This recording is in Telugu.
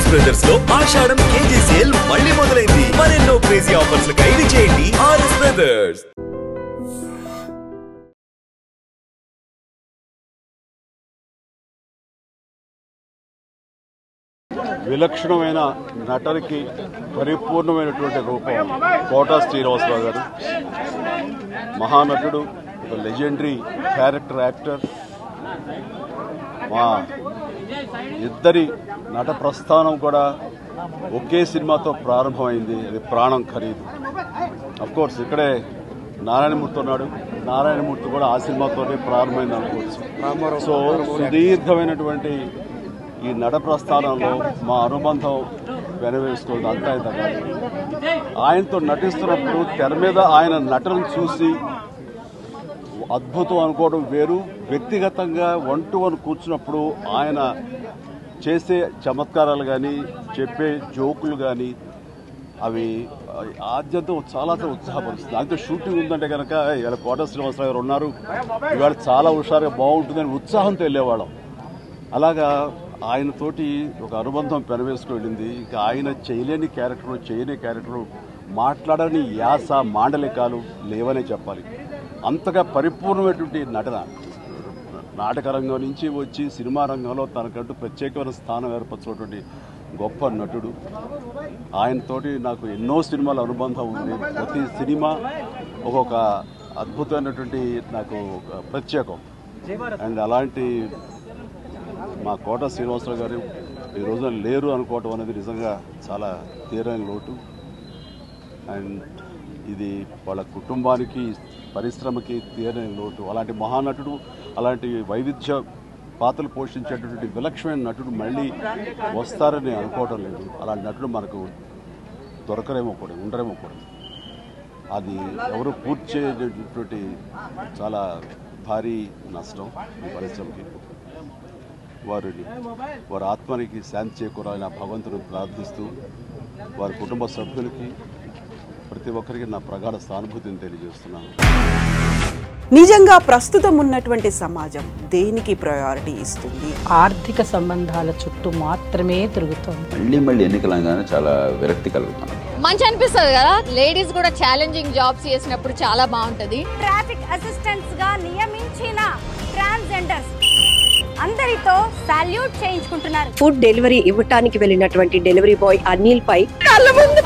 ఆర్ఎస్ బ్రదర్స్ లో ఆషాఢం కేజీ సేల్ మళ్ళీ మొదలైంది. మరెన్నో క్రేజీ ఆఫర్స్ ఖైదీ చేయండి ఆర్ఎస్ బ్రదర్స్. విలక్షణమైన నటనకి పరిపూర్ణమైనటువంటి రూపం కోట శ్రీనివాసరావు గారు. మహానటుడు, ఒక లెజెండరీ క్యారెక్టర్ యాక్టర్. మా ఇద్దరి నట ప్రస్థానం కూడా ఒకే సినిమాతో ప్రారంభమైంది. అది ప్రాణం ఖరీదు. అఫ్కోర్స్ ఇక్కడే నారాయణమూర్తి ఉన్నాడు. నారాయణమూర్తి కూడా ఆ సినిమాతోనే ప్రారంభమైంది అనుకోవచ్చు. సో సుదీర్ఘమైనటువంటి ఈ నట ప్రస్థానంలో మా అనుబంధం వెనవేసుకుంది. అంతా ఇంత కాదు. ఆయనతో నటిస్తున్నప్పుడు తెర మీద ఆయన నటనను చూసి అద్భుతం అనుకోవడం వేరు. వ్యక్తిగతంగా 1-to-1 కూర్చున్నప్పుడు ఆయన చేసే చమత్కారాలు కానీ, చెప్పే జోకులు కానీ అవి ఆద్యంతం చాలా ఉత్సాహపరుస్తుంది. అంతే షూటింగ్ ఉందంటే కనుక ఇవాళ కోట శ్రీనివాసరావు గారు ఉన్నారు, ఇవాళ చాలా హుషారుగా బాగుంటుందని ఉత్సాహంతో వెళ్ళేవాళ్ళం. అలాగా ఆయనతోటి ఒక అనుబంధం పెనవేసుకు వెళ్ళింది. ఇక ఆయన చేయలేని క్యారెక్టరు, చేయని క్యారెక్టరు, మాట్లాడని యాస, మాండలికాలు లేవనే చెప్పాలి. అంతగా పరిపూర్ణమైనటువంటి నటన. నాటక రంగం నుంచి వచ్చి సినిమా రంగంలో తనకంటూ ప్రత్యేకమైన స్థానం ఏర్పరచినటువంటి గొప్ప నటుడు. ఆయనతోటి నాకు ఎన్నో సినిమాల అనుబంధం ఉంది. ప్రతి సినిమా ఒక్కొక్క అద్భుతమైనటువంటి నాకు ప్రత్యేకం. అండ్ అలాంటి మా కోట శ్రీనివాసరావు గారు ఈ రోజున లేరు అనుకోవటం అనేది నిజంగా చాలా తీరని లోటు. అండ్ ఇది వాళ్ళ కుటుంబానికి, పరిశ్రమకి తీరని లోటు. అలాంటి మహానటుడు, అలాంటి వైవిధ్య పాత్రలు పోషించేటటువంటి విలక్షణమైన నటుడు మళ్ళీ వస్తారని అనుకోవటం లేదు. అలాంటి నటుడు మనకు దొరకరేమో కూడా, ఉండరేమో కూడా. అది ఎవరు పూర్తి చేయటువంటి చాలా భారీ నష్టం ఈ పరిశ్రమకి. వారి ఆత్మనికి శాంతి చేకూరాలని ఆ భగవంతుని ప్రార్థిస్తూ వారి కుటుంబ సభ్యులకి ప్రతి ఒక్కరికి నా ప్రగాఢ సానుభూతిని తెలియజేస్తున్నాను. నిజంగా ప్రస్తుతం ఉన్నటువంటి సమాజం దేనికి ప్రయారిటీ ఇస్తుంది? ఆర్థిక సంబంధాల చుట్టూ మాత్రమే తిరుగుతుంది. మళ్ళీ ఎన్నికలంగానే చాలా విరక్తి కలుగుతాను. మంచి అనిపిస్తుంది కదా, లేడీస్ కూడా ఛాలెంజింగ్ జాబ్స్ చేసినప్పుడు చాలా బాగుంటది. ట్రాఫిక్ అసిస్టెంట్స్ గా నియమించిన ట్రాన్స్జెండర్స్ అందరితో సాల్యూట్ చేయించుకుంటున్నారు. ఫుడ్ డెలివరీ ఇవ్వటానికి వెళ్ళినటువంటి డెలివరీ బాయ్ అనిల్ పై కళ్ళ ముందు